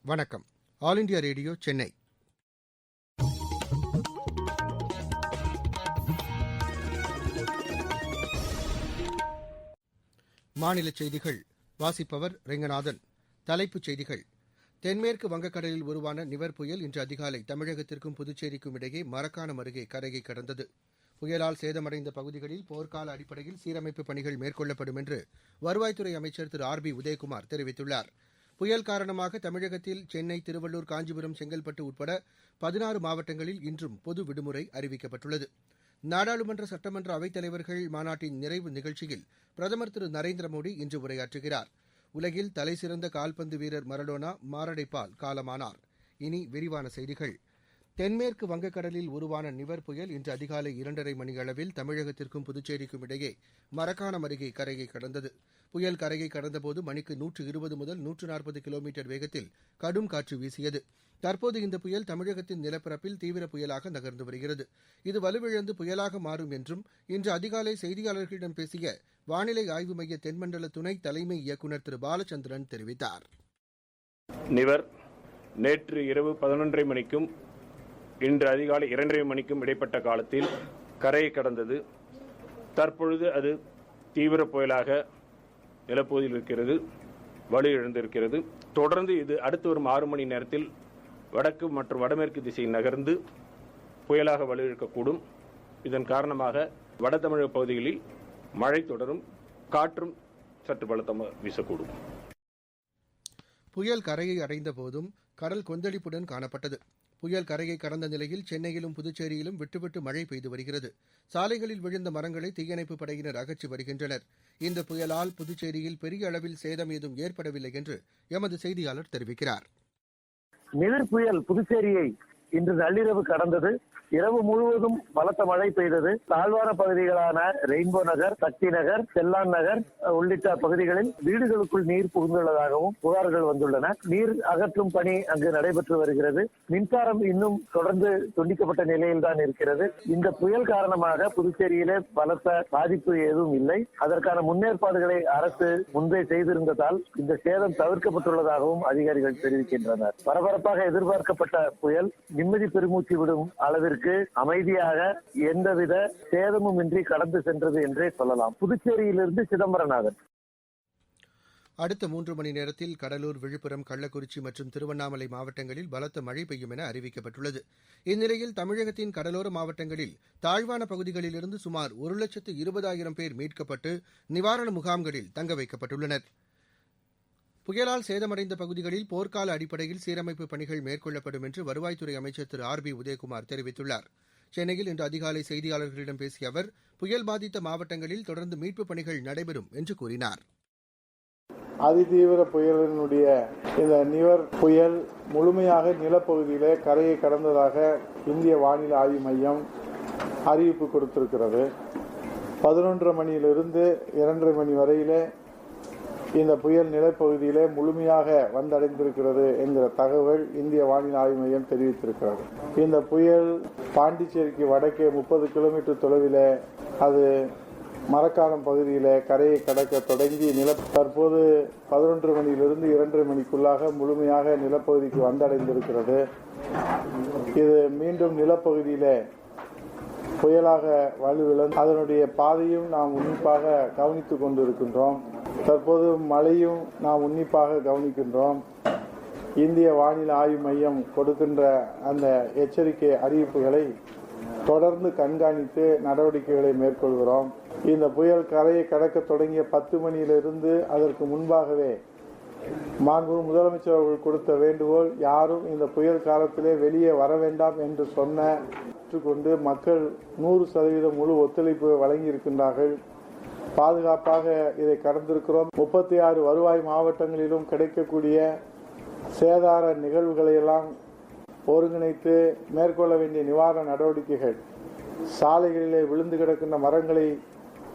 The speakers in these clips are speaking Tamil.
வணக்கம். All India radio, Chennai. மாநிலச் செய்திகள் வாசிப்பவர் ரெங்கநாதன். தலைப்புச் செய்திகள்: தென்மேற்கு வங்கக்கடலில் உருவான நிவர் புயல் இன்று அதிகாலை தமிழகத்திற்கும் புதுச்சேரிக்கும் இடையே மரக்காணம் அருகே கரையை கடந்தது. புயலால் சேதமடைந்த பகுதிகளில் போர்க்கால அடிப்படையில் சீரமைப்புப் பணிகள் மேற்கொள்ளப்படும் என்று வருவாய்த்துறை அமைச்சர் திரு ஆர் பி உதயகுமார் தெரிவித்துள்ளார். புயல் காரணமாக தமிழகத்தில் சென்னை, திருவள்ளூர், காஞ்சிபுரம், செங்கல்பட்டு உட்பட 16 மாவட்டங்களில் இன்றும் பொது விடுமுறை அறிவிக்கப்பட்டுள்ளது. நாடாளுமன்ற, சட்டமன்ற அவைத்தலைவர்கள் மாநாட்டின் நிறைவு நிகழ்ச்சியில் பிரதமர் திரு நரேந்திர மோடி இன்று உரையாற்றுகிறார். உலகில் தலைசிறந்த கால்பந்து வீரர் மரடோனா மாரடைப்பால் காலமானார். இனி விரிவான செய்திகள். தென்மேற்கு வங்கக்கடலில் உருவான நிவர் புயல் இன்று அதிகாலை 2:30 மணியளவில் தமிழகத்திற்கும் புதுச்சேரிக்கும் இடையே மரக்காணம் அருகே கரையை கடந்தது. புயல் கரையை கடந்தபோது மணிக்கு 120 முதல் 140 கிலோமீட்டர் வேகத்தில் கடும் காற்று வீசியது. தற்போது இந்த புயல் தமிழகத்தின் நிலப்பரப்பில் தீவிர புயலாக நகர்ந்து வருகிறது. இது வலுவிழந்து புயலாக மாறும் என்றும் இன்று அதிகாலை செய்தியாளர்களிடம் பேசிய வானிலை ஆய்வு மைய தென்மண்டல துணை தலைமை இயக்குநர் திரு பாலச்சந்திரன் தெரிவித்தார். நிவர் நேற்று இரவு 11:30 மணிக்கும் இன்று அதிகாலை 2:30 மணிக்கும் இடைப்பட்ட காலத்தில் கரையை கடந்தது. தற்பொழுது அது தீவிர புயலாக நிலப்பகுதியில் இருக்கிறது, வலு இழந்திருக்கிறது. தொடர்ந்து இது அடுத்து வரும் 6 மணி நேரத்தில் வடக்கு மற்றும் வடமேற்கு திசையில் நகர்ந்து புயலாக வலு இழக்கக்கூடும். இதன் காரணமாக வட தமிழக பகுதிகளில் மழை தொடரும், காற்றும் சற்று பலத்தமாக வீசக்கூடும். புயல் கரையை அடைந்த போதும் கடல் கொந்தளிப்புடன் காணப்பட்டது. புயல் கரையை கடந்த நிலையில் சென்னையிலும் புதுச்சேரியிலும் விட்டுவிட்டு மழை பெய்து வருகிறது. சாலைகளில் விழுந்த மரங்களை தீயணைப்புப் படையினர் அகற்றி வருகின்றனர். இந்த புயலால் புதுச்சேரியில் பெரிய அளவில் சேதம் ஏதும் ஏற்படவில்லை என்று எமது செய்தியாளர் தெரிவிக்கிறார். நிவர் புயல் புதுச்சேரியை இன்று நள்ளிரவு கடந்தது. இரவு முழுவதும் பலத்த மழை பெய்தது. தாழ்வான பகுதிகளான ரெயின்போ நகர், சக்தி நகர், செல்லான் நகர் உள்ளிட்ட பகுதிகளில் வீடுகளுக்குள் நீர் புகுந்துள்ளதாகவும் புகார்கள் வந்துள்ளன. நீர் அகற்றும் பணி அங்கு நடைபெற்று வருகிறது. மின்சாரம் இன்னும் தொடர்ந்து துண்டிக்கப்பட்ட நிலையில் தான் இருக்கிறது. இந்த புயல் காரணமாக புதுச்சேரியிலே பலத்த பாதிப்பு எதுவும் இல்லை. அதற்கான முன்னேற்பாடுகளை அரசு முன்பே செய்திருந்ததால் இந்த சேதம் தவிர்க்கப்பட்டுள்ளதாகவும் அதிகாரிகள் தெரிவிக்கின்றனர். பரபரப்பாக எதிர்பார்க்கப்பட்ட புயல் நிம்மதி பெருமூச்சு விடும் அளவிற்கு அமைதியாக எந்தவித சேதமும் இன்றி கடந்து சென்றது என்றே சொல்லலாம். புதுச்சேரியிலிருந்து சிதம்பரநாதன். அடுத்த 3 மணி நேரத்தில் கடலூர், விழுப்புரம், கள்ளக்குறிச்சி மற்றும் திருவண்ணாமலை மாவட்டங்களில் பலத்த மழை பெய்யும் என அறிவிக்கப்பட்டுள்ளது. இந்நிலையில் தமிழகத்தின் கடலோர மாவட்டங்களில் தாழ்வான பகுதிகளிலிருந்து சுமார் 1,20,000 பேர் மீட்கப்பட்டு நிவாரண முகாம்களில் தங்க வைக்கப்பட்டுள்ளனர். புயலால் சேதமடைந்த பகுதிகளில் போர்க்கால அடிப்படையில் சீரமைப்பு பணிகள் மேற்கொள்ளப்படும் என்று வருவாய்த்துறை அமைச்சர் திரு ஆர் பி உதயகுமார் தெரிவித்துள்ளார். சென்னையில் இன்று அதிகாலை செய்தியாளர்களிடம் பேசிய அவர், புயல் பாதித்த மாவட்டங்களில் தொடர்ந்து மீட்புப் பணிகள் நடைபெறும் என்று கூறினார். அதிதீவிர புயலினுடைய இந்த நிவர் புயல் முழுமையாக நிலப்பகுதியிலே கரையை கடந்ததாக இந்திய வானிலை ஆய்வு மையம் அறிவிப்பு கொடுத்திருக்கிறது. 11:30 மணியிலிருந்து 2:30 மணி வரையிலே இந்த புயல் நிலப்பகுதியிலே முழுமையாக வந்தடைந்திருக்கிறது என்கிற தகவல் இந்திய வானிலை ஆய்வு மையம் தெரிவித்திருக்கிறது. இந்த புயல் பாண்டிச்சேரிக்கு வடக்கே 30 கிலோமீட்டர் தொலைவிலே அது மரக்காணம் பகுதியிலே கரையை கடக்க தொடங்கி தற்போது 11:00 மணியிலிருந்து 2:30 மணிக்குள்ளாக முழுமையாக நிலப்பகுதிக்கு வந்தடைந்திருக்கிறது. இது மீண்டும் நிலப்பகுதியிலே புயலாக வலுவிழந்து அதனுடைய பாதையும் நாம் உன்னிப்பாக கவனித்துக் கொண்டிருக்கின்றோம். தற்போது மழையும் நாம் உன்னிப்பாக கவனிக்கின்றோம். இந்திய வானிலை ஆய்வு மையம் கொடுக்கின்ற அந்த எச்சரிக்கை அறிவிப்புகளை தொடர்ந்து கண்காணித்து நடவடிக்கைகளை மேற்கொள்கிறோம். இந்த புயல் கரையை கடக்க தொடங்கிய 10 மணியிலிருந்து அதற்கு முன்பாகவே மாண்பு முதலமைச்சர் அவர்கள் கொடுத்த வேண்டுகோள், யாரும் இந்த புயல் காலத்திலே வெளியே வர வேண்டாம் என்று கொண்டு மக்கள் 100% முழு ஒத்துழைப்பு வழங்கி இருக்கின்றார்கள். பாதுகாப்பாக இதை கடந்திருக்கிறோம். 36 வருவாய் மாவட்டங்களிலும் கிடைக்கக்கூடிய சேதார நிகழ்வுகளை எல்லாம் ஒருங்கிணைத்து மேற்கொள்ள வேண்டிய நிவாரண நடவடிக்கைகள், சாலைகளிலே விழுந்து கிடக்கின்ற மரங்களை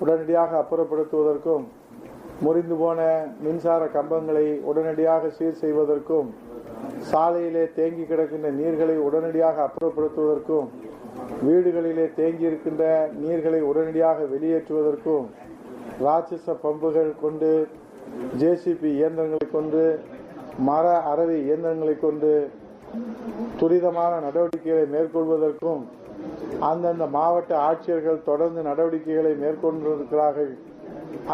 உடனடியாக அப்புறப்படுத்துவதற்கும், முறிந்து போன மின்சார கம்பங்களை உடனடியாக சீர் செய்வதற்கும், சாலையிலே தேங்கி கிடக்கின்ற நீர்களை உடனடியாக அப்புறப்படுத்துவதற்கும், வீடுகளிலே தேங்கி இருக்கின்ற நீர்களை உடனடியாக வெளியேற்றுவதற்கும் ராட்சச பம்புகள் கொண்டு, ஜேசிபி இயந்திரங்களை கொண்டு மர அரவை இயந்திரங்களை கொண்டு துரிதமான நடவடிக்கைகளை மேற்கொள்வதற்கும் அந்தந்த மாவட்ட ஆட்சியர்கள் தொடர்ந்து நடவடிக்கைகளை மேற்கொண்டிருக்கிறார்கள்.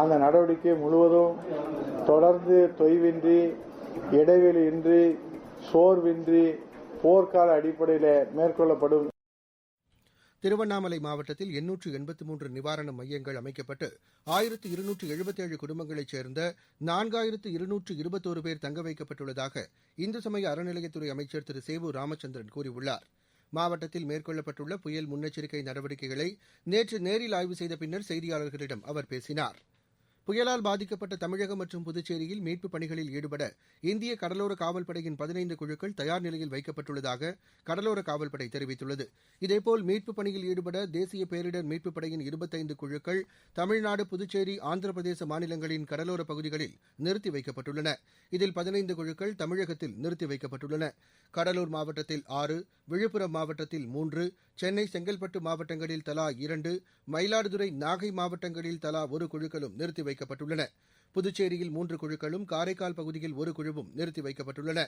அந்த நடவடிக்கை முழுவதும் தொடர்ந்து தொய்வின்றி, இடைவெளியின்றி, சோர்வின்றி போர்க்கால அடிப்படையில் மேற்கொள்ளப்படும். திருவண்ணாமலை மாவட்டத்தில் 883 நிவாரண மையங்கள் அமைக்கப்பட்டு 1277 குடும்பங்களைச் சேர்ந்த 4221 பேர் தங்க வைக்கப்பட்டுள்ளதாக இந்து சமய அறநிலையத்துறை அமைச்சர் திரு சேவூர் ராமச்சந்திரன் கூறியுள்ளார். மாவட்டத்தில் மேற்கொள்ளப்பட்டுள்ள புயல் முன்னெச்சரிக்கை நடவடிக்கைகளை நேற்று நேரில் ஆய்வு செய்த பின்னர் செய்தியாளர்களிடம் அவர் பேசினார். புயலால் பாதிக்கப்பட்ட தமிழகம் மற்றும் புதுச்சேரியில் மீட்புப் பணிகளில் ஈடுபட இந்திய கடலோர காவல்படையின் 15 குழுக்கள் தயார் நிலையில் வைக்கப்பட்டுள்ளதாக கடலோர காவல்படை தெரிவித்துள்ளது. இதேபோல் மீட்புப் பணியில் ஈடுபட தேசிய பேரிடர் மீட்புப் படையின் 25 குழுக்கள் தமிழ்நாடு, புதுச்சேரி, ஆந்திர பிரதேச மாநிலங்களின் கடலோர பகுதிகளில் நிறுத்தி வைக்கப்பட்டுள்ளன. இதில் 15 குழுக்கள் தமிழகத்தில் நிறுத்தி வைக்கப்பட்டுள்ளன. கடலூர் மாவட்டத்தில் 6, விழுப்புரம் மாவட்டத்தில் 3, சென்னை, செங்கல்பட்டு மாவட்டங்களில் தலா 2, மயிலாடுதுறை, நாகை மாவட்டங்களில் தலா 1 குழுக்களும் நிறுத்தி வைக்கப்பட்டுள்ளன. புதுச்சேரியில் 3 குழுக்களும், காரைக்கால் பகுதியில் 1 குழுவும் நிறுத்தி வைக்கப்பட்டுள்ளன.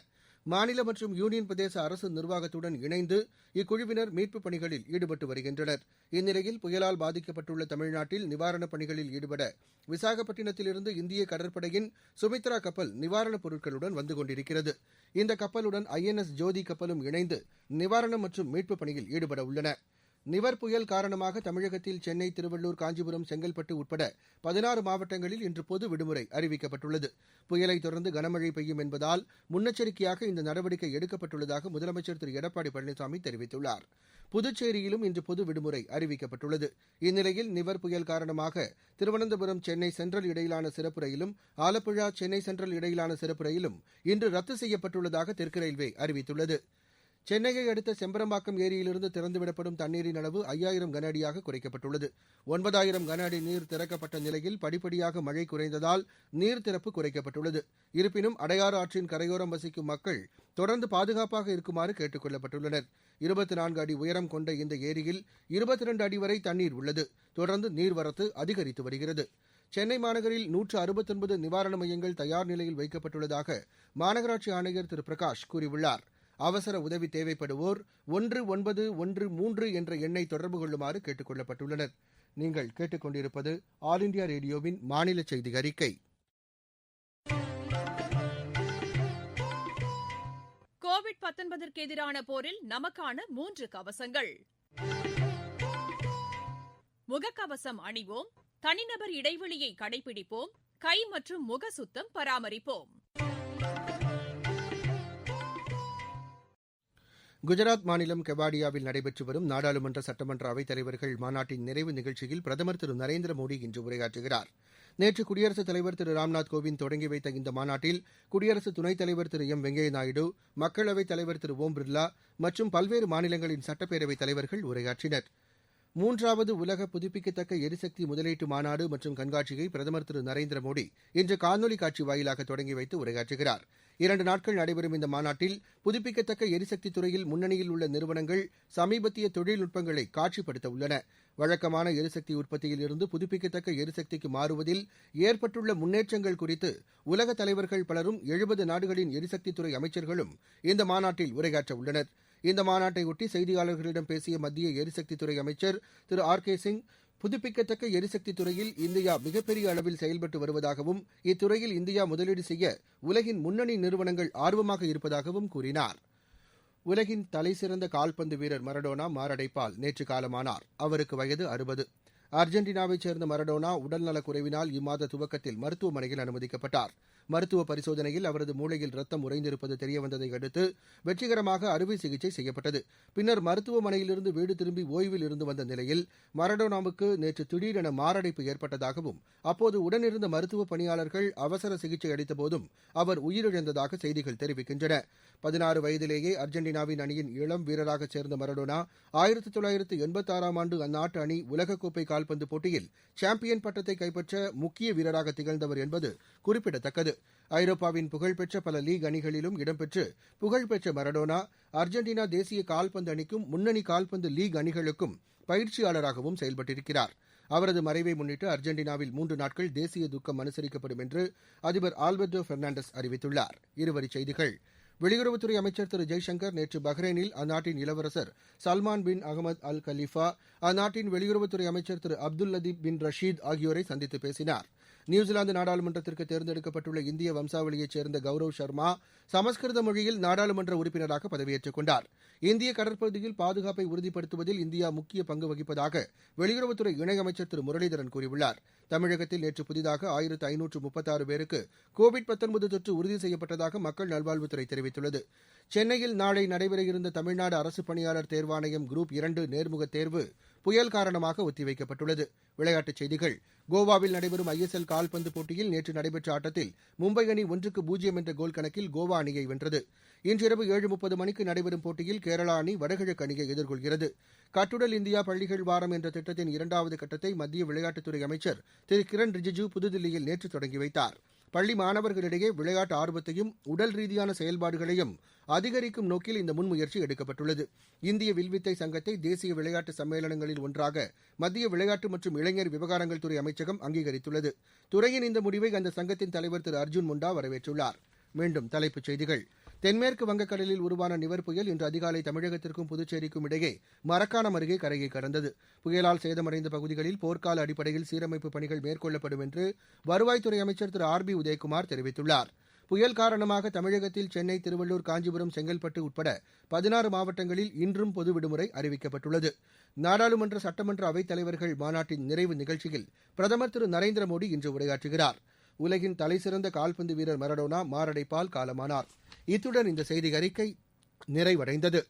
மாநில மற்றும் யூனியன் பிரதேச அரசு நிர்வாகத்துடன் இணைந்து இக்குழுவினர் மீட்புப் பணிகளில் ஈடுபட்டு வருகின்றனர். இந்நிலையில் புயலால் பாதிக்கப்பட்டுள்ள தமிழ்நாட்டில் நிவாரணப் பணிகளில் ஈடுபட விசாகப்பட்டினத்திலிருந்து இந்திய கடற்படையின் சுமித்ரா கப்பல் நிவாரணப் பொருட்களுடன் வந்து கொண்டிருக்கிறது. இந்த கப்பலுடன் INS ஜோதி கப்பலும் இணைந்து நிவாரணம் மற்றும் மீட்புப் பணியில் ஈடுபட உள்ளன. நிவர் புயல் காரணமாக தமிழகத்தில் சென்னை, திருவள்ளூர், காஞ்சிபுரம், செங்கல்பட்டு உட்பட 16 மாவட்டங்களில் இன்று பொது விடுமுறை அறிவிக்கப்பட்டுள்ளது. புயலை தொடர்ந்து கனமழை பெய்யும் என்பதால் முன்னெச்சரிக்கையாக இந்த நடவடிக்கை எடுக்கப்பட்டுள்ளதாக முதலமைச்சர் திரு எடப்பாடி பழனிசாமி தெரிவித்துள்ளார். புதுச்சேரியிலும் இன்று பொது விடுமுறை அறிவிக்கப்பட்டுள்ளது. இந்நிலையில் நிவர் புயல் காரணமாக திருவனந்தபுரம், சென்னை சென்ட்ரல் இடையிலான சிறப்பு ரயிலும், ஆலப்புழா, சென்னை சென்ட்ரல் இடையிலான சிறப்பு ரயிலும் இன்று ரத்து செய்யப்பட்டுள்ளதாக தெற்கு ரயில்வே அறிவித்துள்ளது. சென்னையை அடுத்த செம்பரம்பாக்கம் ஏரியிலிருந்து திறந்துவிடப்படும் தண்ணீரின் அளவு 5000 கன அடியாக குறைக்கப்பட்டுள்ளது. 9000 கன அடி நீர் திறக்கப்பட்ட நிலையில் படிப்படியாக மழை குறைந்ததால் நீர் திறப்பு குறைக்கப்பட்டுள்ளது. இருப்பினும் அடையாறு ஆற்றின் கரையோரம் வசிக்கும் மக்கள் தொடர்ந்து பாதுகாப்பாக இருக்குமாறு கேட்டுக் கொள்ளப்பட்டுள்ளனர். 24 அடி உயரம் கொண்ட இந்த ஏரியில் 22 அடி வரை தண்ணீர் உள்ளது. தொடர்ந்து நீர்வரத்து அதிகரித்து வருகிறது. சென்னை மாநகரில் 169 நிவாரண மையங்கள் தயார் நிலையில் வைக்கப்பட்டுள்ளதாக மாநகராட்சி ஆணையர் திரு பிரகாஷ் கூறியுள்ளார். அவசர உதவி தேவைப்படுவோர் 1913 என்ற எண்ணை தொடர்பு கொள்ளுமாறு கேட்டுக் கொள்ளப்பட்டுள்ளனர். நீங்கள் கேட்டுக் கொண்டிருப்பது ஆல் இண்டியா ரேடியோவின் மாநில செய்தி அறிக்கை. கோவிட்-19ற்கு எதிரான போரில் நமக்கான 3 கவசங்கள். முகக்கவசம் அணிவோம், தனிநபர் இடைவெளியை கடைபிடிப்போம், கை மற்றும் முக சுத்தம் பராமரிப்போம். குஜராத் மாநிலம் கெவாடியாவில் நடைபெற்று வரும் நாடாளுமன்ற சட்டமன்ற அவைத் தலைவர்கள் மாநாட்டின் நிறைவு நிகழ்ச்சியில் பிரதமர் திரு நரேந்திர மோடி இன்று உரையாற்றுகிறார். நேற்று குடியரசுத் தலைவர் திரு ராம்நாத் கோவிந்த் தொடங்கி வைத்த இந்த மாநாட்டில் குடியரசு துணைத் தலைவர் திரு வெங்கையா நாயுடு, மக்களவைத் தலைவர் திரு ஓம் பிர்லா மற்றும் பல்வேறு மாநிலங்களின் சட்டப்பேரவைத் தலைவர்கள் உரையாற்றினர். 3வது உலக புதுப்பிக்கத்தக்க எரிசக்தி முதலீட்டு மாநாடு மற்றும் கண்காட்சியை பிரதமர் திரு நரேந்திர மோடி இன்று காணொலி காட்சி வாயிலாக தொடங்கி வைத்து உரையாற்றுகிறார். 2 நாட்கள் நடைபெறும் இந்த மாநாட்டில் புதுப்பிக்கத்தக்க எரிசக்தி துறையில் முன்னணியில் உள்ள நிறுவனங்கள் சமீபத்திய தொழில்நுட்பங்களை காட்சிப்படுத்த உள்ளன. வழக்கமான எரிசக்தி உற்பத்தியில் இருந்து புதுப்பிக்கத்தக்க எரிசக்திக்கு மாறுவதில் ஏற்பட்டுள்ள முன்னேற்றங்கள் குறித்து உலக தலைவர்கள் பலரும் 70 நாடுகளின் எரிசக்தித்துறை அமைச்சர்களும் இந்த மாநாட்டில் உரையாற்ற உள்ளனர். இந்த மாநாட்டையொட்டி செய்தியாளர்களிடம் பேசிய மத்திய எரிசக்தித்துறை அமைச்சர் திரு RK சிங், புதுப்பிக்கத்தக்க எரிசக்தி துறையில் இந்தியா மிகப்பெரிய அளவில் செயல்பட்டு வருவதாகவும் இத்துறையில் இந்தியா முதலீடு செய்ய உலகின் முன்னணி நிறுவனங்கள் ஆர்வமாக இருப்பதாகவும் கூறினார். உலகின் தலைசிறந்த கால்பந்து வீரர் மரடோனா மாரடைப்பால் நேற்று காலமானார். அவருக்கு வயது 60. அர்ஜென்டினாவைச் சேர்ந்த மரடோனா உடல்நலக் குறைவினால் இம்மாத துவக்கத்தில் மருத்துவமனையில் அனுமதிக்கப்பட்டார். மருத்துவ பரிசோதனையில் அவரது மூளையில் ரத்தம் உறைந்திருப்பது தெரியவந்ததை அடுத்து வெற்றிகரமாக அறுவை சிகிச்சை செய்யப்பட்டது. பின்னர் மருத்துவமனையிலிருந்து வீடு திரும்பி ஓய்வில் இருந்து வந்த நிலையில் மரடோனாவுக்கு நேற்று திடீரென மாரடைப்பு ஏற்பட்டதாகவும் அப்போது உடனிருந்த மருத்துவ பணியாளர்கள் அவசர சிகிச்சை அளித்தபோதும் அவர் உயிரிழந்ததாக செய்திகள் தெரிவிக்கின்றன. 16 வயதிலேயே அர்ஜென்டினாவின் அணியின் இளம் வீரராக சேர்ந்த மரடோனா 1986ஆம் ஆண்டு அந்நாட்டு அணி உலகக்கோப்பை கால்பந்து போட்டியில் சாம்பியன் பட்டத்தை கைப்பற்ற முக்கிய வீரராக திகழ்ந்தவர் என்பது குறிப்பிடத்தக்கது. ஐரோப்பாவின் புகழ்பெற்ற பல லீக் அணிகளிலும் இடம்பெற்று புகழ்பெற்ற மரடோனா அர்ஜென்டினா தேசிய கால்பந்து அணிக்கும் முன்னணி கால்பந்து லீக் அணிகளுக்கும் பயிற்சியாளராகவும் செயல்பட்டிருக்கிறார். அவரது மறைவை முன்னிட்டு அர்ஜென்டினாவில் 3 நாட்கள் தேசிய துக்கம் அனுசரிக்கப்படும் என்று அதிபர் ஆல்பர்டோ பெர்னாண்டஸ் அறிவித்துள்ளார். இருவரிச் செய்திகள். வெளியுறவுத்துறை அமைச்சர் திரு ஜெய்சங்கர் நேற்று பஹ்ரைனில் அந்நாட்டின் இளவரசர் சல்மான் பின் அகமது அல் கலீஃபா, அந்நாட்டின் வெளியுறவுத்துறை அமைச்சர் திரு அப்துல் லதீப் பின் ரஷீத் ஆகியோரை சந்தித்து பேசினார். நியூசிலாந்து நாடாளுமன்றத்திற்கு தேர்ந்தெடுக்கப்பட்டுள்ள இந்திய வம்சாவளியைச் சேர்ந்த கௌரவ் சர்மா சமஸ்கிருத மொழியில் நாடாளுமன்ற உறுப்பினராக பதவியேற்றுக் கொண்டார். இந்திய கடற்பகுதியில் பாதுகாப்பை உறுதிப்படுத்துவதில் இந்தியா முக்கிய பங்கு வகிப்பதாக வெளியுறவுத்துறை இணையமைச்சர் திரு முரளிதரன் கூறியுள்ளார். தமிழகத்தில் நேற்று புதிதாக 1536 பேருக்கு கோவிட்-19 தொற்று உறுதி செய்யப்பட்டதாக மக்கள் நல்வாழ்வுத்துறை தெரிவித்துள்ளது. சென்னையில் நாளை நடைபெற இருந்த தமிழ்நாடு அரசு பணியாளர் தேர்வாணையம் குரூப் 2 நேர்முகத் தேர்வு புயல் காரணமாக ஒத்திவைக்கப்பட்டுள்ளது. விளையாட்டுச் செய்திகள். கோவாவில் நடைபெறும் ISL கால்பந்து போட்டியில் நேற்று நடைபெற்ற ஆட்டத்தில் மும்பை அணி 1-0 என்ற கோல் கணக்கில் கோவா அணியை வென்றது. இன்றிரவு 7:30 மணிக்கு நடைபெறும் போட்டியில் கேரளா அணி வடகிழக்கு அணியை எதிர்கொள்கிறது. கட்டுடல் இந்தியா பள்ளிகள் வாரம் என்ற திட்டத்தின் 2வது கட்டத்தை மத்திய விளையாட்டுத்துறை அமைச்சர் திரு கிரண் ரிஜிஜூ புதுதில்லியில் நேற்று தொடங்கி வைத்தார். பள்ளி மாணவர்களிடையே விளையாட்டு ஆர்வத்தையும் உடல் ரீதியான செயல்பாடுகளையும் அதிகரிக்கும் நோக்கில் இந்த முன்முயற்சி எடுக்கப்பட்டுள்ளது. இந்திய வில்வித்தை சங்கத்தை தேசிய விளையாட்டு சம்மேளனங்களில் ஒன்றாக மத்திய விளையாட்டு மற்றும் இளைஞர் விவகாரங்கள் துறை அமைச்சகம் அங்கீகரித்துள்ளது. துறையின் இந்த முடிவை அந்த சங்கத்தின் தலைவர் திரு அர்ஜுன் முண்டா வரவேற்றுள்ளார். மீண்டும் தலைப்புச் செய்திகள். தென்மேற்கு வங்கக்கடலில் உருவான நிவர் புயல் இன்று அதிகாலை தமிழகத்திற்கும் புதுச்சேரிக்கும் இடையே மரக்காணம் அருகே கரையை கடந்தது. புயலால் சேதமடைந்த பகுதிகளில் போர்க்கால அடிப்படையில் சீரமைப்பு பணிகள் மேற்கொள்ளப்படும் என்று வருவாய்த்துறை அமைச்சர் திரு RB உதயகுமார் தெரிவித்துள்ளார். புயல் காரணமாக தமிழகத்தில் சென்னை, திருவள்ளூர், காஞ்சிபுரம், செங்கல்பட்டு உட்பட 16 மாவட்டங்களில் இன்றும் பொது விடுமுறை அறிவிக்கப்பட்டுள்ளது. நாடாளுமன்ற சட்டமன்ற அவைத் தலைவர்கள் மாநாட்டின் நிறைவு நிகழ்ச்சியில் பிரதமர் திரு நரேந்திர மோடி இன்று உரையாற்றுகிறார். உலகின் தலைசிறந்த கால்பந்து வீரர் மரடோனா மாரடைப்பால் காலமானார். இத்துடன் இந்த செய்தி அறிக்கை நிறைவடைந்தது.